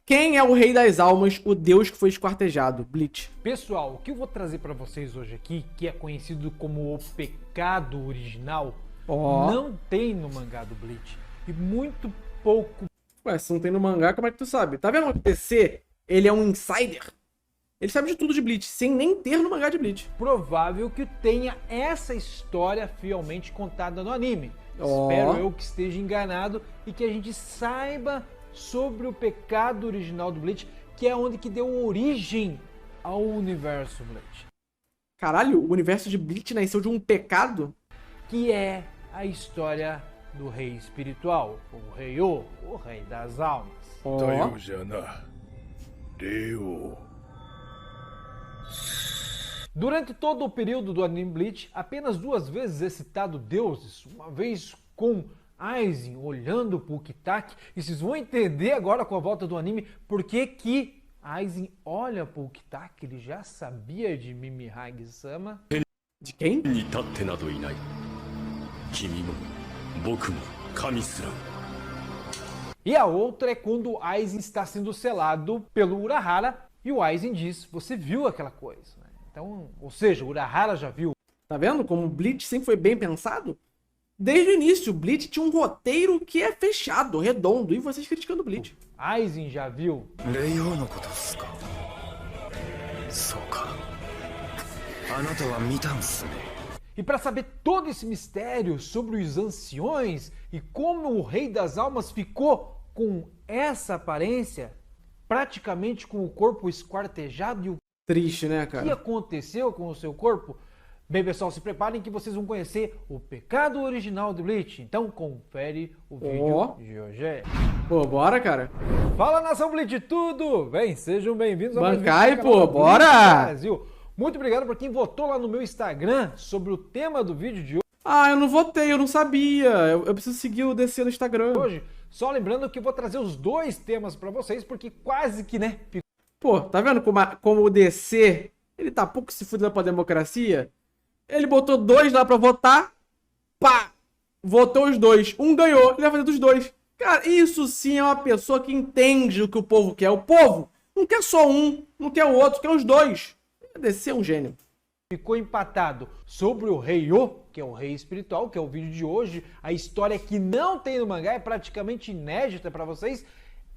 Quem é o Rei das Almas, o deus que foi esquartejado? Bleach. Pessoal, o que eu vou trazer para vocês hoje aqui, que é conhecido como o pecado original, não tem no mangá do Bleach. E muito pouco. Ué, se não tem no mangá, como é que tu sabe? Tá vendo o TC? Ele é um insider. Ele sabe de tudo de Bleach, sem nem ter no mangá de Bleach. Provável que tenha essa história fielmente contada no anime. Espero eu que esteja enganado e que a gente saiba sobre o pecado original do Bleach, que é onde que deu origem ao universo Bleach. Caralho, o universo de Bleach nasceu de um pecado? Que é a história do rei espiritual, o Rei-Oh, o rei das almas. Durante todo o período do anime Bleach, apenas 2 vezes é citado deuses, uma vez com Aizen olhando pro Kitaki, e vocês vão entender agora com a volta do anime por que Aizen olha pro Kitaki, ele já sabia de Mimihage-sama. De quem? E a outra é quando o Aizen está sendo selado pelo Urahara e o Aizen diz, você viu aquela coisa, né? Então, ou seja, o Urahara já viu. Tá vendo como o Bleach sempre foi bem pensado? Desde o início, o Bleach tinha um roteiro que é fechado, redondo, e vocês criticando o Bleach. Aizen já viu. E para saber todo esse mistério sobre os anciões e como o Rei das Almas ficou com essa aparência, praticamente com o corpo esquartejado e o Triste, né, cara? que aconteceu com o seu corpo, bem, pessoal, se preparem que vocês vão conhecer o pecado original do Bleach. Então, confere o vídeo de hoje. Pô, bora, cara. Fala, nação Bleach, tudo bem? Sejam bem-vindos ao Bancai, pô, bora! Brasil. Muito obrigado por quem votou lá no meu Instagram sobre o tema do vídeo de Ah, eu não votei, eu não sabia. Eu preciso seguir o DC no Instagram. hoje. Só lembrando que eu vou trazer os 2 temas pra vocês, porque quase que, né? Pô, tá vendo como o DC, ele tá pouco se fudendo pra democracia? Ele botou 2 lá pra votar, pá, votou os 2. Um ganhou, ele vai fazer dos 2. Cara, isso sim é uma pessoa que entende o que o povo quer. O povo não quer só um, não quer o outro, quer os 2. O DC é um gênio. Ficou empatado sobre o Rei-Oh, que é o rei espiritual, que é o vídeo de hoje. A história que não tem no mangá, é praticamente inédita pra vocês.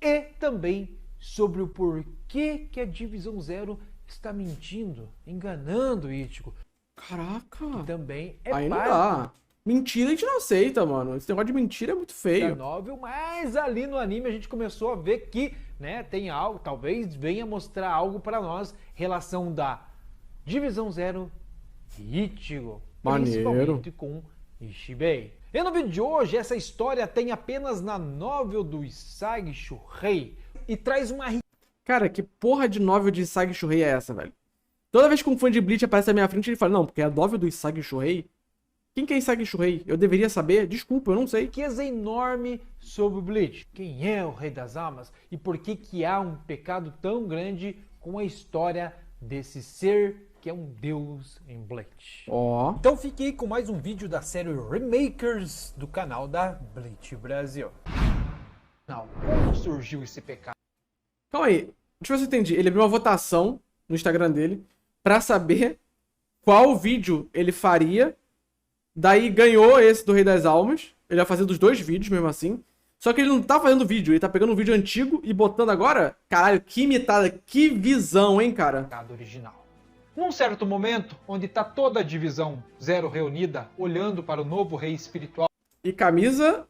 E também sobre o porquê que a Divisão Zero está mentindo, enganando o Ichigo. Caraca. Que também é Aí não parte dá. Mentira a gente não aceita, mano. Esse negócio de mentira é muito da feio. novel, mas ali no anime a gente começou a ver que, né, tem algo, talvez venha mostrar algo pra nós, relação da Divisão Zero e Ichigo, Maneiro. principalmente com Ishibei. E no vídeo de hoje, essa história tem apenas na novel do Isagi Shuhei e traz uma... Cara, que porra de novel de Isagi Shuhei é essa, velho? Toda vez que um fã de Bleach aparece na minha frente, ele fala, não, porque é a novel do Isagi Shuhei. Quem que é Isagi Shuhei? Eu deveria saber? Desculpa, eu não sei. riqueza enorme sobre o Bleach. Quem é o Rei das Almas e por que há um pecado tão grande com a história desse ser que é um deus em Bleach. Ó. Então fique aí com mais um vídeo da série Remakers do canal da Bleach Brasil. Não, como surgiu esse pecado? Calma aí. Deixa eu ver se eu entendi. Ele abriu uma votação no Instagram dele pra saber qual vídeo ele faria. Daí ganhou esse do Rei das Almas. Ele vai fazer dos 2 vídeos mesmo assim. Só que ele não tá fazendo vídeo, ele tá pegando um vídeo antigo e botando agora. Caralho, que imitada, que visão, hein, cara? Pecado original. Num certo momento, onde tá toda a Divisão Zero reunida, olhando para o novo rei espiritual, E camisa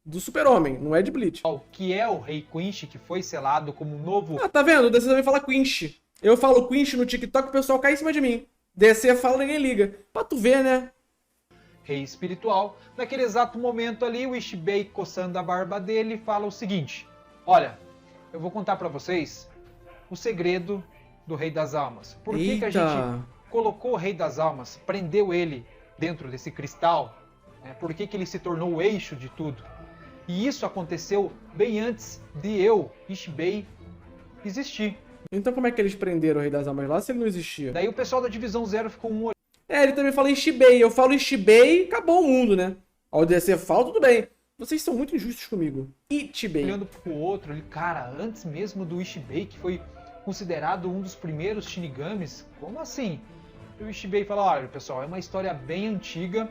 do Super-Homem, não é de Bleach. que é o rei Quinch, que foi selado como um novo Ah, tá vendo? O DC também fala Quinch. Eu falo Quinch no TikTok, o pessoal cai em cima de mim. DC fala, ninguém liga. Pra tu ver, né? rei espiritual. Naquele exato momento ali, o Ishibei, coçando a barba dele, fala o seguinte: olha, eu vou contar pra vocês o segredo do Rei das Almas. Por que a gente colocou o Rei das Almas, prendeu ele dentro desse cristal? Né? Por que ele se tornou o eixo de tudo? E isso aconteceu bem antes de eu, Ishibei, existir. Então como é que eles prenderam o Rei das Almas lá se ele não existia? Daí o pessoal da Divisão Zero ficou um É, ele também fala Ishibei. Eu falo Ishibei, acabou o mundo, né? Ao DC fala, tudo bem. Vocês são muito injustos comigo. Ichibei. Olhando pro outro, ele, cara, antes mesmo do Ishibei, que foi considerado um dos primeiros Shinigamis, como assim? E o Ishibei fala, olha, pessoal, é uma história bem antiga,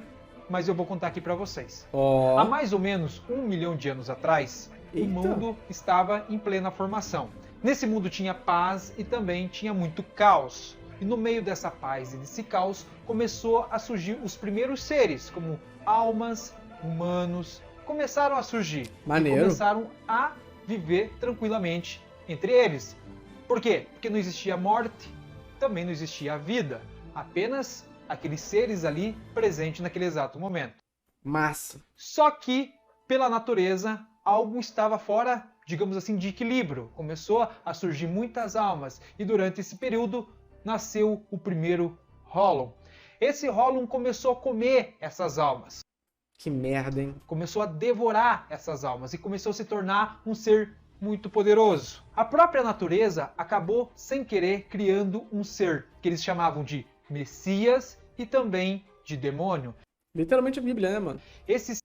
mas eu vou contar aqui pra vocês. Ó. Há mais ou menos 1 milhão de anos atrás, Eita. o mundo estava em plena formação. Nesse mundo tinha paz e também tinha muito caos. E no meio dessa paz e desse caos, começou a surgir os primeiros seres, como almas, humanos, começaram a surgir. Maneiro. E começaram a viver tranquilamente entre eles. Por quê? Porque não existia morte, também não existia vida. Apenas aqueles seres ali presentes naquele exato momento. Massa. Só que, pela natureza, algo estava fora, digamos assim, de equilíbrio. Começou a surgir muitas almas. E durante esse período, nasceu o primeiro Hollon. Esse Hollon começou a comer essas almas. Que merda, hein? Começou a devorar essas almas e começou a se tornar um ser muito poderoso. A própria natureza acabou, sem querer, criando um ser que eles chamavam de Messias e também de demônio. Literalmente a Bíblia, né, mano? Esse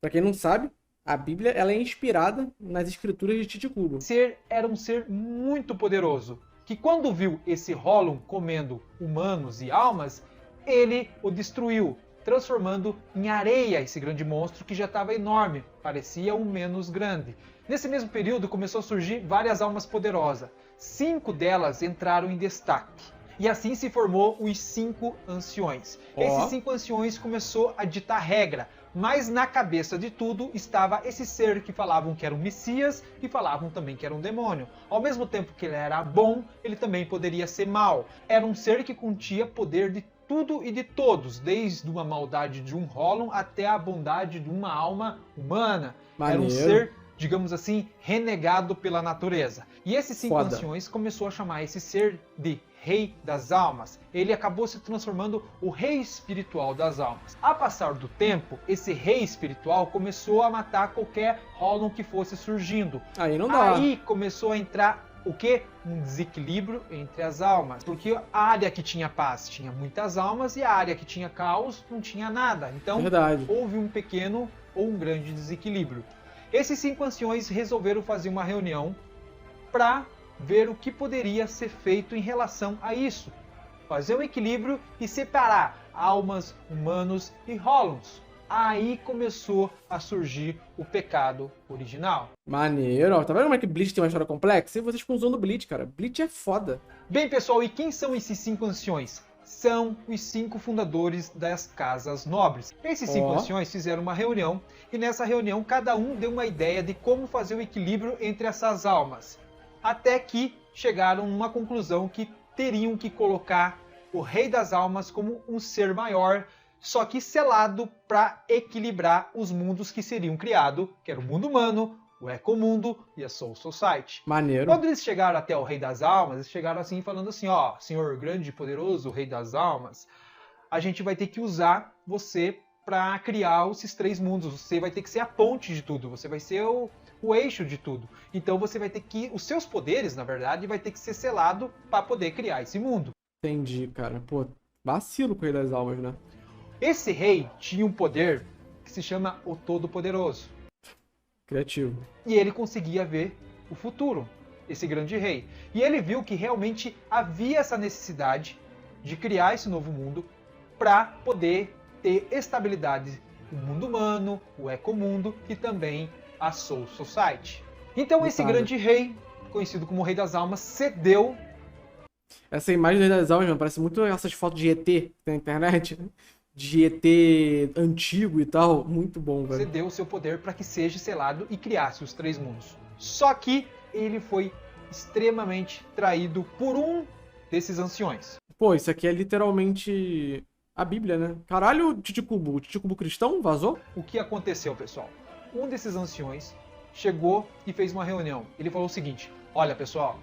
Pra quem não sabe, a Bíblia ela é inspirada nas escrituras de Titicubo. ser era um ser muito poderoso, que quando viu esse Hollon comendo humanos e almas, ele o destruiu, transformando em areia esse grande monstro que já estava enorme, parecia um menos grande. Nesse mesmo período começou a surgir várias almas poderosas. 5 delas entraram em destaque. E assim se formou os 5 anciões. Esses 5 anciões começou a ditar regra, mas na cabeça de tudo estava esse ser que falavam que era um Messias e falavam também que era um demônio. Ao mesmo tempo que ele era bom, ele também poderia ser mau. Era um ser que continha poder de tudo e de todos, desde uma maldade de um Hollon até a bondade de uma alma humana. Maneiro. Era um ser, digamos assim, renegado pela natureza. E esses 5 Foda. anciões começou a chamar esse ser de Rei das Almas. Ele acabou se transformando o Rei Espiritual das Almas. A passar do tempo, esse Rei Espiritual começou a matar qualquer Hollon que fosse surgindo. Aí não dá. Aí começou a entrar o quê? Um desequilíbrio entre as almas. Porque a área que tinha paz tinha muitas almas e a área que tinha caos não tinha nada. Então Verdade. houve um pequeno ou um grande desequilíbrio. Esses 5 anciões resolveram fazer uma reunião para ver o que poderia ser feito em relação a isso. Fazer um equilíbrio e separar almas, humanos e Hollons. Aí começou a surgir o pecado original. Maneiro. Ó, tá vendo como é que Bleach tem uma história complexa? E vocês ficam usando Bleach, cara. Bleach é foda. Bem, pessoal, e quem são esses 5 anciões? São os 5 fundadores das casas nobres. Esses 5 Ó. anciões fizeram uma reunião e nessa reunião cada um deu uma ideia de como fazer o equilíbrio entre essas almas. Até que chegaram numa conclusão que teriam que colocar o Rei das Almas como um ser maior, só que selado para equilibrar os mundos que seriam criados, que era o mundo humano, o Ecomundo e a Soul Society. Maneiro. Quando eles chegaram até o Rei das Almas, eles chegaram assim falando assim, ó, Senhor grande e poderoso, Rei das Almas, a gente vai ter que usar você para criar esses 3 mundos. Você vai ter que ser a ponte de tudo, você vai ser o eixo de tudo. Então você vai ter que, os seus poderes, na verdade, vai ter que ser selado para poder criar esse mundo. Entendi, cara. Pô, vacilo com o Rei das Almas, né? Esse rei tinha um poder que se chama o Todo-Poderoso. Criativo. E ele conseguia ver o futuro, esse grande rei. E ele viu que realmente havia essa necessidade de criar esse novo mundo para poder ter estabilidade no mundo humano, o Ecomundo e também a Soul Society. Então esse Detalhe. grande rei, conhecido como Rei das Almas, cedeu. Essa imagem do Rei das Almas, mano, parece muito essas fotos de ET que tem na internet. De ET antigo e tal. Muito bom, velho. Cedeu o seu poder para que seja selado e criasse os 3 mundos. Só que ele foi extremamente traído por um desses anciões. Pô, isso aqui é literalmente a Bíblia, né? Caralho, o Titicubo cristão vazou? O que aconteceu, pessoal? Um desses anciões chegou e fez uma reunião. Ele falou o seguinte: olha, pessoal,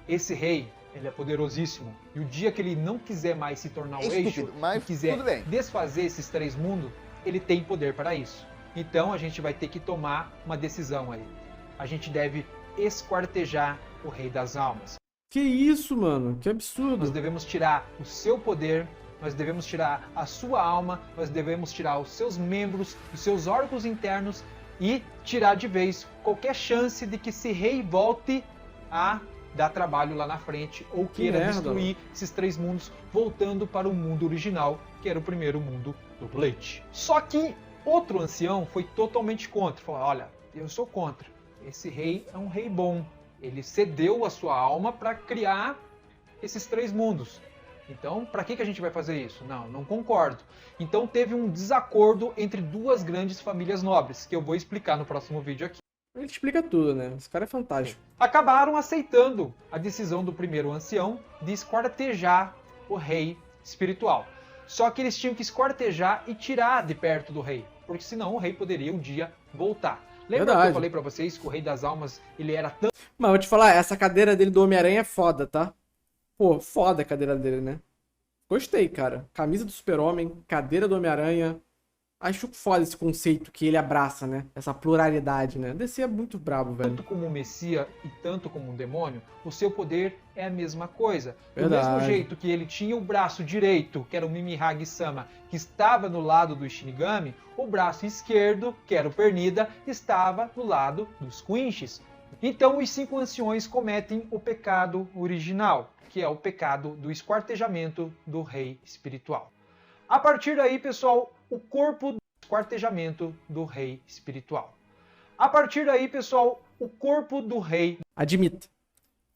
esse rei, ele é poderosíssimo. E o dia que ele não quiser mais se tornar o eixo, mas e quiser tudo bem. desfazer esses 3 mundos, ele tem poder para isso. Então a gente vai ter que tomar uma decisão aí. A gente deve esquartejar o Rei das Almas. Que isso, mano? Que absurdo. Nós devemos tirar o seu poder, nós devemos tirar a sua alma, nós devemos tirar os seus membros, os seus órgãos internos e tirar de vez qualquer chance de que esse rei volte a dar trabalho lá na frente ou queira destruir esses 3 mundos, voltando para o mundo original, que era o primeiro mundo do Bleach. Só que outro ancião foi totalmente contra, falou: olha, eu sou contra, esse rei é um rei bom, ele cedeu a sua alma para criar esses 3 mundos. Então, para que a gente vai fazer isso? Não concordo. Então teve um desacordo entre 2 grandes famílias nobres, que eu vou explicar no próximo vídeo aqui. Ele explica tudo, né? Esse cara é fantástico. Acabaram aceitando a decisão do primeiro ancião de esquartejar o rei espiritual. Só que eles tinham que esquartejar e tirar de perto do rei, porque senão o rei poderia um dia voltar. Lembra que eu falei pra vocês que o Rei das Almas, ele era tão... Mas vou te falar, essa cadeira dele do Homem-Aranha é foda, tá? Pô, foda a cadeira dele, né? Gostei, cara. Camisa do Super-Homem, cadeira do Homem-Aranha. Acho foda esse conceito que ele abraça, né? Essa pluralidade, né? DC é muito brabo, velho. Tanto como um Messias e tanto como um demônio, o seu poder é a mesma coisa. Verdade. Do mesmo jeito que ele tinha o braço direito, que era o Mimihage-sama, que estava no lado do Shinigami, o braço esquerdo, que era o Pernida, estava no lado dos Quinches. Então os 5 anciões cometem o pecado original, que é o pecado do esquartejamento do rei espiritual. A partir daí, pessoal, o corpo do esquartejamento do rei espiritual. A partir daí, pessoal, o corpo do rei... Admita.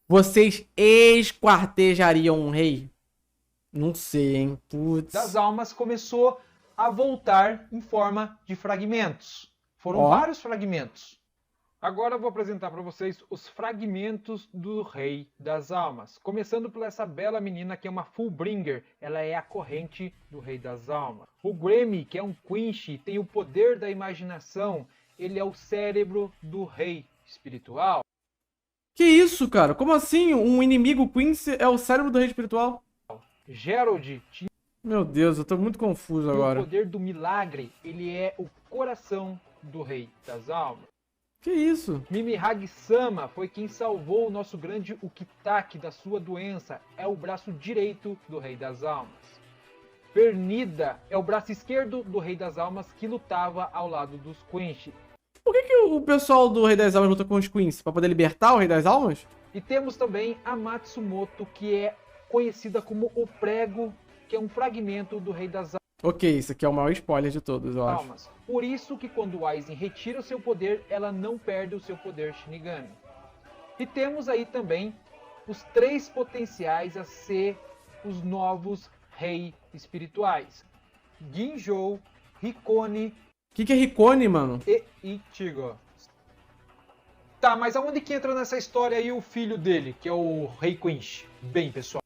Vocês esquartejariam um rei? Não sei, hein? Putz. Das almas começou a voltar em forma de fragmentos. Foram vários fragmentos. Agora eu vou apresentar para vocês os fragmentos do Rei das Almas. Começando por essa bela menina que é uma Fullbringer. Ela é a corrente do Rei das Almas. O Grammy, que é um Quinch, tem o poder da imaginação. Ele é o cérebro do Rei espiritual. Que isso, cara? Como assim? Um inimigo Quincy é o cérebro do rei espiritual? Gerald tinha Meu Deus, eu tô muito confuso agora. o poder do milagre. Ele é o coração do Rei das Almas. Que isso? Mimihage-sama foi quem salvou o nosso grande Ukitake da sua doença. É o braço direito do Rei das Almas. Pernida é o braço esquerdo do Rei das Almas que lutava ao lado dos Quinch. Por que o pessoal do Rei das Almas luta com os Queens? Pra poder libertar o Rei das Almas? E temos também a Matsumoto, que é conhecida como o Prego, que é um fragmento do Rei das Ok, isso aqui é o maior spoiler de todos, eu acho. Almas. Por isso que quando o Aizen retira o seu poder, ela não perde o seu poder Shinigami. E temos aí também os 3 potenciais a ser os novos Rei espirituais. Ginjou, Hikone O que é Hikone, mano? e Ichigo. Tá, mas aonde que entra nessa história aí o filho dele, que é o Rei Quinch? Bem, pessoal.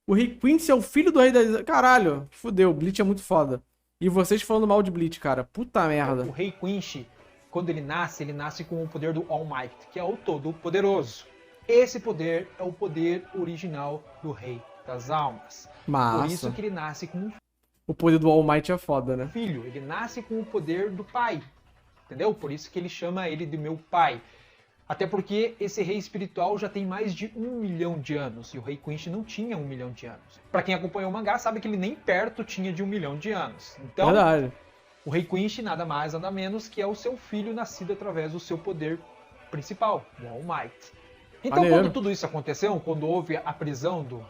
O Rei Quincy é o filho do Rei das... Caralho, fudeu, Bleach é muito foda. E vocês falando mal de Bleach, cara. Puta merda. O Rei Quinch, quando ele nasce com o poder do All Might, que é o Todo-Poderoso. Esse poder é o poder original do Rei das Almas. Massa. Por isso que ele nasce com um O poder do All Might é foda, né? filho. Ele nasce com o poder do pai. Entendeu? Por isso que ele chama ele de meu pai. Até porque esse rei espiritual já tem mais de 1 milhão de anos. E o Rei Quinch não tinha 1 milhão de anos. Pra quem acompanhou o mangá sabe que ele nem perto tinha de 1 milhão de anos. Então, Verdade. o Rei Quinch nada mais, nada menos que é o seu filho nascido através do seu poder principal, o All Might. Então, Maneiro. quando tudo isso aconteceu, quando houve a prisão do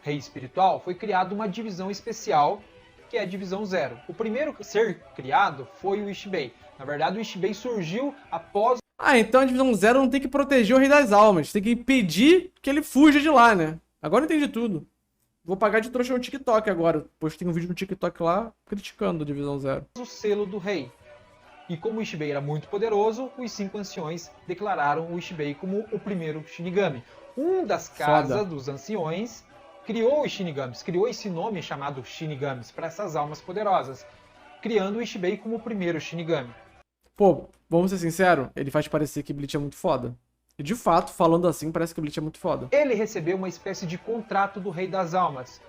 rei espiritual, foi criada uma divisão especial, que é a Divisão Zero. O primeiro a ser criado foi o Ishibei. Na verdade, o Ishibei surgiu após... Ah, então a Divisão Zero não tem que proteger o Rei das Almas. Tem que impedir que ele fuja de lá, né? Agora eu entendi tudo. Vou pagar de trouxa no TikTok agora. Postei um vídeo no TikTok lá criticando a Divisão Zero. o selo do rei. E como o Ishibei era muito poderoso, os 5 anciões declararam o Ishibei como o primeiro Shinigami. Um das casas dos anciões criou os Shinigamis, criou esse nome chamado Shinigamis para essas almas poderosas, criando o Ishibei como o primeiro Shinigami. Pô, vamos ser sinceros, ele faz parecer que Bleach é muito foda. E de fato, falando assim, parece que Bleach é muito foda. Ele recebeu uma espécie de contrato do Rei das Almas,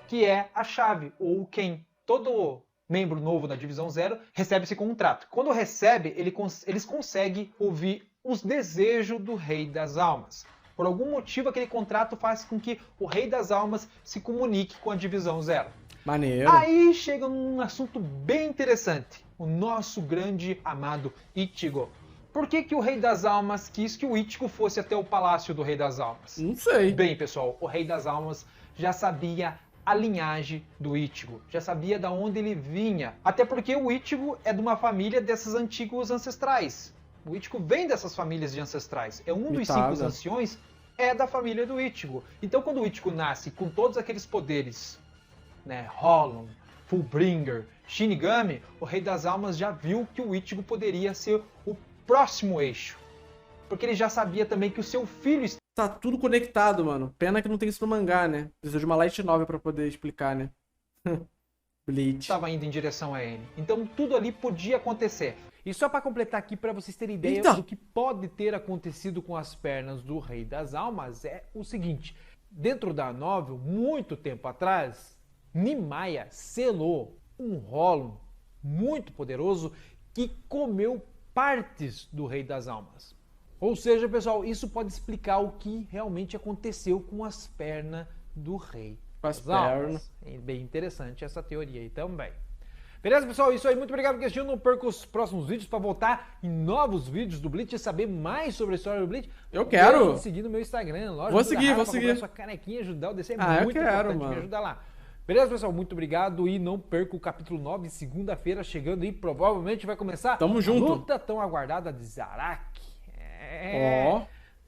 que é a chave, ou o Ken. Todo membro novo da Divisão Zero recebe esse contrato. Quando recebe, eles conseguem ouvir os desejos do Rei das Almas. Por algum motivo, aquele contrato faz com que o Rei das Almas se comunique com a Divisão Zero. Maneiro. Aí chega um assunto bem interessante. o nosso grande amado Ichigo. Por que o Rei das Almas quis que o Ichigo fosse até o Palácio do Rei das Almas? Não sei. Bem, pessoal, o Rei das Almas já sabia a linhagem do Ichigo, já sabia de onde ele vinha. Até porque o Ichigo é de uma família desses antigos ancestrais. O Ichigo vem dessas famílias de ancestrais. É um dos 5 anciões, é da família do Ichigo. Então, quando o Ichigo nasce com todos aqueles poderes, né, Hollow, Fullbringer, Shinigami, o Rei das Almas já viu que o Ichigo poderia ser o próximo eixo. Porque ele já sabia também que o seu filho... Tá tudo conectado, mano. Pena que não tem isso no mangá, né? Precisa de uma light novel pra poder explicar, né? Bleach. Estava indo em direção a ele. Então tudo ali podia acontecer. E só para completar aqui, para vocês terem ideia do que pode ter acontecido com as pernas do Rei das Almas, é o seguinte. Dentro da novel, muito tempo atrás, Nimaya selou um Hollow muito poderoso que comeu partes do Rei das Almas. Ou seja, pessoal, isso pode explicar o que realmente aconteceu com as pernas do Rei das Almas. É bem interessante essa teoria aí também. Beleza, pessoal? Isso aí. Muito obrigado por assistir. Não perca os próximos vídeos para voltar em novos vídeos do Bleach e saber mais sobre a história do Bleach. Eu quero. Seguir no meu Instagram. Vou seguir. Sua canequinha, ajudar o DC. É muito importante, me ajudar lá. Beleza, pessoal? Muito obrigado e não perca o capítulo 9, segunda-feira, chegando aí. Provavelmente vai começar Tamo junto. A luta tão aguardada de Zaraki.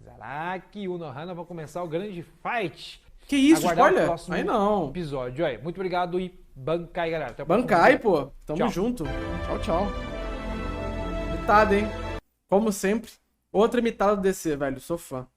Zaraki e Unohana vão começar o grande fight. Que isso, spoiler? Aí não. Episódio aí. Muito obrigado e Bankai, galera. Até o Bankai, pô. Tamo tchau. junto. Tchau, tchau. Imitada, hein? Como sempre. Outra imitada do DC, velho. Sou fã.